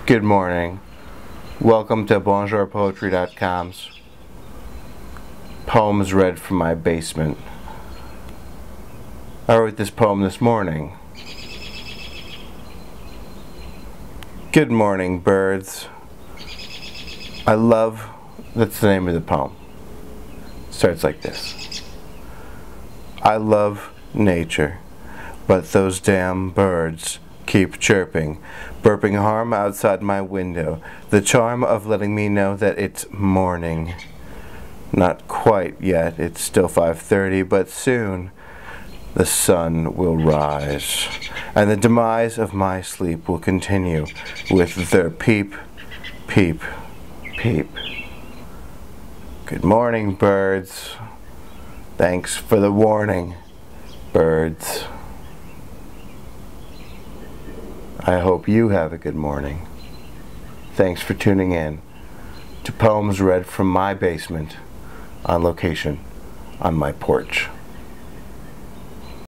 Good morning. Welcome to bonjourpoetry.com's poems read from my basement. I wrote this poem this morning. Good morning, birds. That's the name of the poem. It starts like this. I love nature, but those damn birds keep chirping, burping harm outside my window, the charm of letting me know that it's morning. Not quite yet, it's still 5:30, but soon the sun will rise, and the demise of my sleep will continue with their peep, peep, peep. Good morning, birds. Thanks for the warning, birds. I hope you have a good morning. Thanks for tuning in to poems read from my basement on location on my porch.